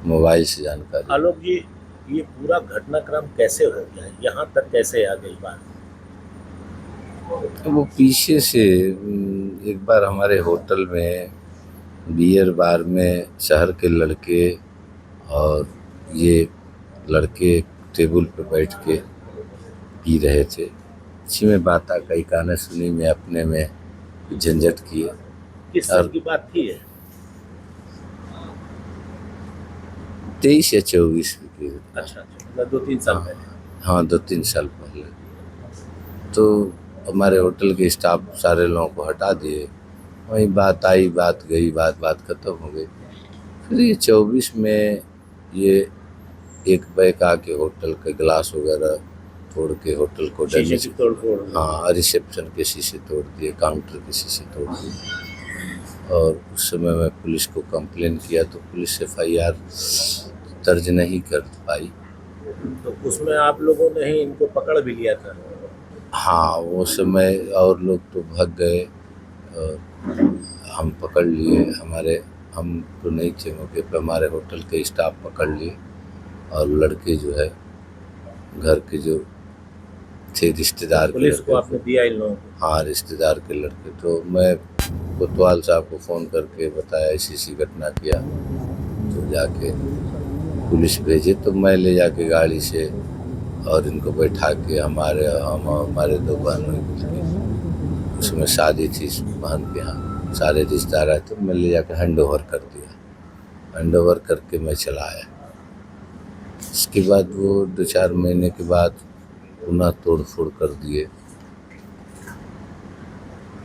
Mobile से जानकारी। आलोक जी, ये पूरा घटनाक्रम कैसे हो गया, यहाँ तक कैसे आ गई बात? वो पीछे से एक बार हमारे होटल में बियर बार में शहर के लड़के और ये लड़के टेबल पे बैठ के पी रहे थे। इसी में बात आ गई, गाने सुनी में अपने में झंझट किए। किस साल और की बात थी ये? 23 या 24 की। अच्छा, मतलब 2-3 साल पहले। हाँ, 2-3 साल पहले। तो हमारे होटल के स्टाफ सारे लोगों को हटा दिए। वही बात आई, बात गई, बात खत्म हो गई। फिर ये 24 में ये एक बैक आके होटल के गिलास वगैरह तोड़ के होटल को शीशे डैमेज। की तोड़ फोड़? हाँ, रिसेप्शन के शीशे तोड़ दिए, काउंटर के शीशे तोड़ दिए। और उस समय मैं पुलिस को कंप्लेन किया तो पुलिस FIR दर्ज नहीं कर पाई। तो उसमें आप लोगों ने ही इनको पकड़ भी लिया था? हाँ, वो समय और लोग तो भाग गए और हम पकड़ लिए। हम तो नहीं थे मौके पे, हमारे होटल के स्टाफ पकड़ लिए। और लड़के जो है घर के जो थे रिश्तेदार के पुलिस को लड़के। आपने दिया इन लोगों को? हाँ, रिश्तेदार के लड़के। तो मैं कोतवाल साहब को फ़ोन करके बताया ऐसी घटना किया, तो जाके पुलिस भेजे। तो मैं ले जाके गाड़ी से और इनको बैठा के हमारे 2 बहनों की उसमें शादी थी, बहन के यहाँ सारे रिश्तेदार आए, तो मैं ले जाके हैंड ओवर कर दिया। हैंड ओवर करके मैं चला आया। इसके बाद वो 2-4 महीने के बाद पुनः तोड़ फोड़ कर दिए।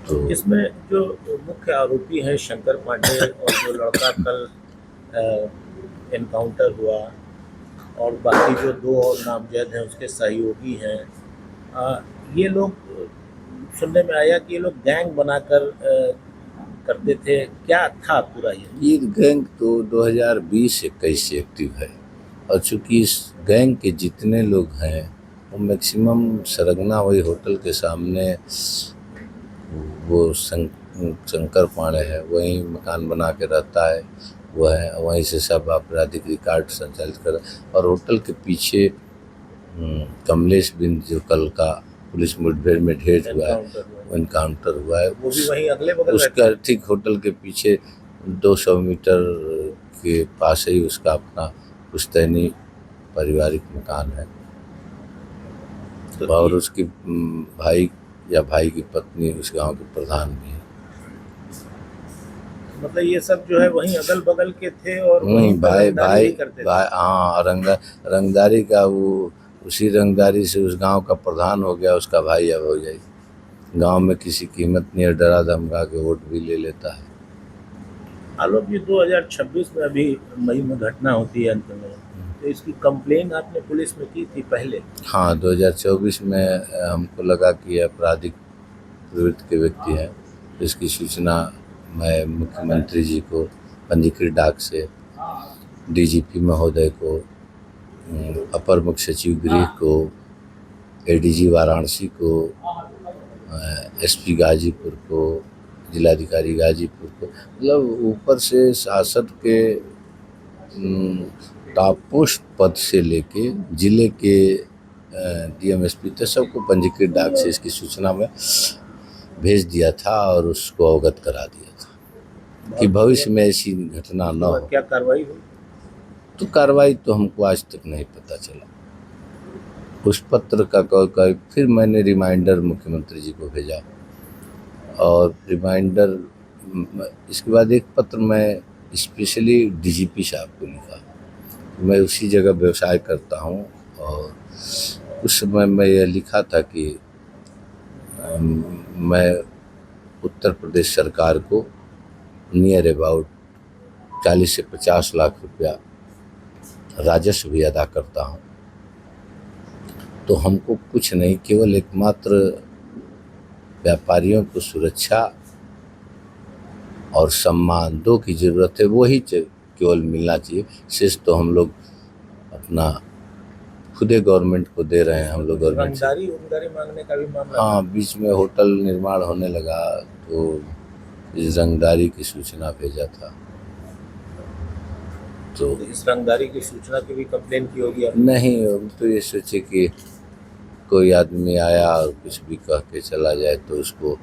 तो इसमें जो मुख्य आरोपी हैं शंकर पांडे और जो लड़का कल एनकाउंटर हुआ, और बाकी जो 2 और नामजद हैं उसके सहयोगी हैं, ये लोग, सुनने में आया कि ये लोग गैंग बनाकर करते थे। क्या था पूरा ये? गैंग तो 2020-21 से एक्टिव है। और चूंकि इस गैंग के जितने लोग हैं वो मैक्सिमम सरगना वही होटल के सामने वो शंकर पांडे है, वहीं मकान बना के रहता है। वो है वहीं से सब आपराधिक रिकॉर्ड संचालित कर। और होटल के पीछे कमलेश बिंद जो कल का पुलिस मुठभेड़ में ढेर हुआ है, एनकाउंटर हुआ है, वो भी वहीं अगले बगल उसका ठीक होटल के पीछे 200 मीटर के पास ही उसका अपना पुश्तैनी पारिवारिक मकान है। तो और उसकी भाई या भाई की पत्नी उस गांव के प्रधान भी है। मतलब ये सब जो है वहीं अगल बगल के थे और वहीं भाई रंगदारी भी करते थे। हाँ, रंगदारी का वो उसी रंगदारी से उस गांव का प्रधान हो गया, उसका भाई अब हो जाए। गांव में किसी कीमत नहीं है, डरा धमका के वोट भी ले लेता है। आलोक जी, 2026 में अभी मई में घटना होती है अंत में, तो इसकी कंप्लेन आपने पुलिस में की थी पहले? हाँ, 2024 में हमको लगा कि आपराधिक प्रवृत्ति के व्यक्ति हैं। इसकी सूचना मैं मुख्यमंत्री जी को पंजीकृत डाक से, DGP महोदय को, अपर मुख्य सचिव गृह को, ADG वाराणसी को, SP गाजीपुर को, जिलाधिकारी गाजीपुर को, मतलब ऊपर से शासन के टॉप पोस्ट पद से लेके जिले के DM SP तक सबको पंजीकृत डाक से इसकी सूचना में भेज दिया था और उसको अवगत करा दिया था कि भविष्य में ऐसी घटना न हो। क्या कार्रवाई हुई? तो कार्रवाई तो हमको आज तक नहीं पता चला। उस पत्र का फिर मैंने रिमाइंडर मुख्यमंत्री जी को भेजा और रिमाइंडर, इसके बाद एक पत्र मैं स्पेशली DGP साहब को लिखा। मैं उसी जगह व्यवसाय करता हूँ और उस समय मैं यह लिखा था कि मैं उत्तर प्रदेश सरकार को नियर अबाउट 40 से 50 लाख रुपया राजस्व भी अदा करता हूँ। तो हमको कुछ नहीं, केवल एकमात्र व्यापारियों को सुरक्षा और सम्मान 2 की ज़रूरत है, वही केवल मिलना चाहिए। शेष तो हम लोग अपना खुदे गवर्नमेंट को दे रहे हैं। हम लोग गवर्नमेंट से रंगदारी मांगने का भी मामला? हाँ, बीच में होटल निर्माण होने लगा तो इस रंगदारी की सूचना भेजा था। तो इस रंगदारी की सूचना की भी कंप्लेन की होगी आपने? नहीं, हम तो ये सोचे कि कोई आदमी आया और कुछ भी कह के चला जाए तो उसको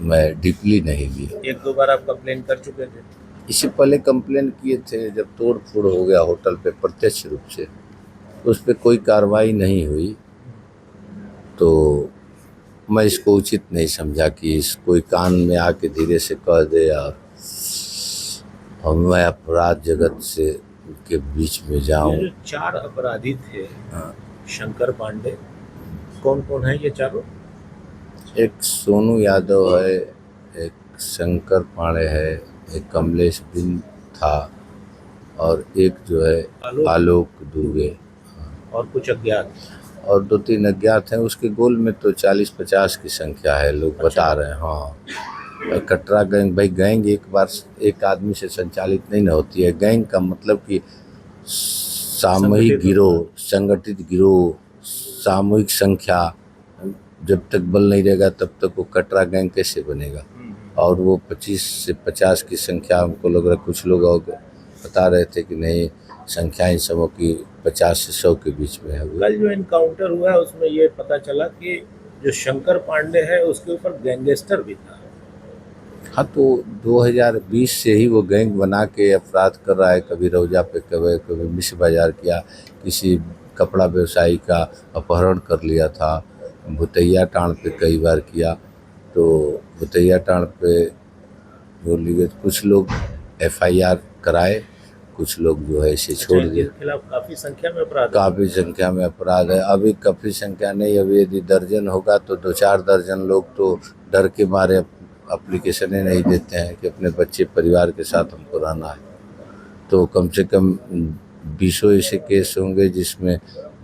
मैं डीपली नहीं लिया। एक दो बार आप कंप्लेन कर चुके थे? इससे पहले कंप्लेन किए थे जब तोड़ फोड़ हो गया होटल पे प्रत्यक्ष रूप से, तो उस पर कोई कार्रवाई नहीं हुई, तो मैं इसको उचित नहीं समझा कि इस कोई कान में आके धीरे से कह दे और मैं अपराध जगत से के बीच में जाऊं। ये जो 4 अपराधी थे, हाँ, शंकर पांडे, कौन कौन है ये चारों? एक सोनू यादव है, एक शंकर पांडे है, एक कमलेश बिन था और एक जो है आलोक दुबे और कुछ अज्ञात। और 2-3 अज्ञात हैं। उसके गोल में तो 40-50 की संख्या है, लोग बता रहे हैं। हाँ, कटरा गैंग, भाई गैंग एक बार एक आदमी से संचालित नहीं ना होती है। गैंग का मतलब कि सामूहिक गिरोह, संगठित गिरोह, सामूहिक संख्या। जब तक बल नहीं रहेगा तब तक वो कटरा गैंग कैसे बनेगा। और वो 25 से 50 की संख्या हमको लग रहा है, कुछ लोग बता रहे थे कि नहीं, संख्या इन सबों की 50 से 100 के बीच में है। कल जो इनकाउंटर हुआ है उसमें ये पता चला कि जो शंकर पांडे है उसके ऊपर गैंगस्टर भी था। हाँ, तो 2020 से ही वो गैंग बना के अपराध कर रहा है। कभी रौजा पे, कभी मिश्र बाजार किया, किसी कपड़ा व्यवसायी का अपहरण कर लिया था, भुतैया टाण पे कई बार किया। तो भुतैया टाण पे बोलिए कुछ लोग FIR कराए, कुछ लोग जो है इसे छोड़ दिए। इनके खिलाफ काफी संख्या में अपराध है। काफ़ी संख्या में अपराध है। अभी काफ़ी संख्या नहीं, अभी यदि दर्जन होगा तो 2-4 दर्जन लोग तो डर के मारे एप्लीकेशन ही नहीं देते हैं कि अपने बच्चे परिवार के साथ हमको रहना है। तो कम से कम 20 ऐसे केस होंगे जिसमें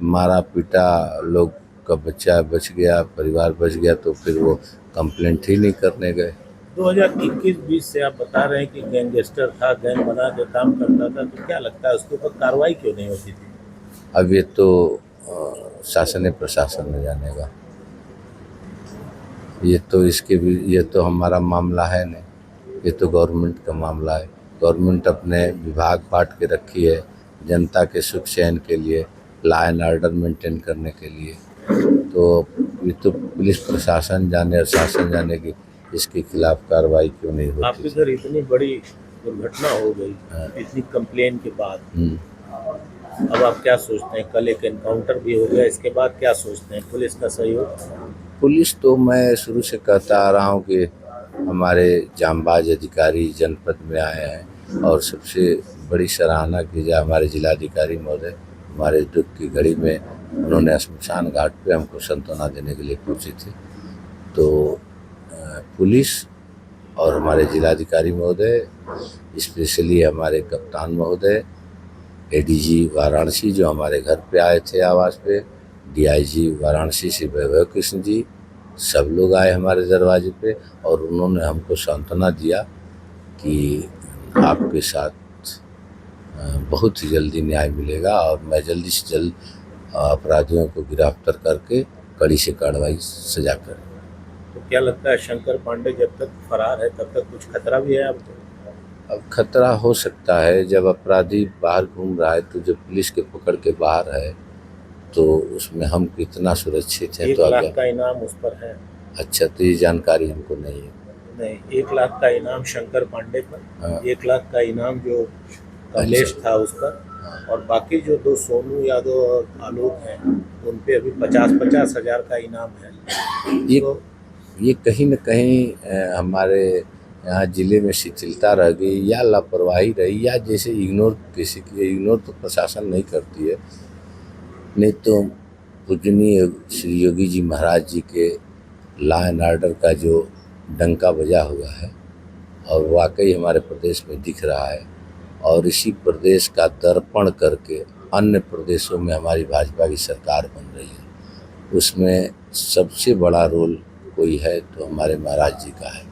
मारा पीटा, लोग का बच्चा बच गया, परिवार बच गया, तो फिर वो कंप्लेंट ही नहीं करने गए। 2021-20 से आप बता रहे हैं कि गैंगस्टर था, गैंग बना के काम करता था, तो क्या लगता है उसके ऊपर कार्रवाई क्यों नहीं होती थी? अब ये तो शासन प्रशासन में जानेगा। ये तो इसके भी, ये तो हमारा मामला है नहीं, ये तो गवर्नमेंट का मामला है। गवर्नमेंट अपने विभाग बांट के रखी है जनता के सुख चैन के लिए, लॉ एंड ऑर्डर मेंटेन करने के लिए। तो ये तो पुलिस प्रशासन जाने और शासन जाने की इसके खिलाफ कार्रवाई क्यों नहीं होती। आपके घर इतनी बड़ी दुर्घटना हो गई, इतनी कंप्लेन के बाद, अब आप क्या सोचते हैं? कल एक एनकाउंटर भी हो गया, इसके बाद क्या सोचते हैं? पुलिस का सहयोग? पुलिस तो मैं शुरू से कहता आ रहा हूँ कि हमारे जांबाज अधिकारी जनपद में आए हैं, और सबसे बड़ी सराहना की जाए हमारे जिलाधिकारी महोदय, हमारे दुख की घड़ी में उन्होंने शमशान घाट पे हमको सांत्वना देने के लिए पहुंचे थे। तो पुलिस और हमारे जिलाधिकारी महोदय, स्पेशली हमारे कप्तान महोदय, ADG वाराणसी जो हमारे घर पे आए थे आवास पे, DIG वाराणसी से वैभव कृष्ण जी, सब लोग आए हमारे दरवाजे पे और उन्होंने हमको सांत्वना दिया कि आपके साथ बहुत ही जल्दी न्याय मिलेगा और मैं जल्दी से जल्द अपराधियों को गिरफ्तार करके कड़ी से कार्रवाई सजा करें। तो क्या लगता है शंकर पांडे जब तक फरार है तब तक कुछ खतरा भी है आपको? अब खतरा हो सकता है, जब अपराधी बाहर घूम रहा है, तो जब पुलिस के पकड़ के बाहर है तो उसमें हम कितना सुरक्षित हैं। 1 तो लाख का इनाम उस पर है? अच्छा, तो ये जानकारी हमको नहीं है। नहीं, 1 लाख का इनाम शंकर पांडे पर, हाँ। 1 लाख का इनाम जो कमलेश था उस पर, और बाकी जो 2 सोनू यादव और आलोक हैं उन पे अभी 50-50 हज़ार का इनाम है। ये कहीं न कहीं हमारे यहाँ ज़िले में शिथिलता रह गई या लापरवाही रही, या जैसे इग्नोर किसी की, इग्नोर तो प्रशासन नहीं करती है। नहीं तो पूजनीय श्री योगी जी महाराज जी के लॉ एंड ऑर्डर का जो डंका बजा हुआ है और वाकई हमारे प्रदेश में दिख रहा है, और इसी प्रदेश का दर्पण करके अन्य प्रदेशों में हमारी भाजपा की सरकार बन रही है, उसमें सबसे बड़ा रोल कोई है तो हमारे महाराज जी का है।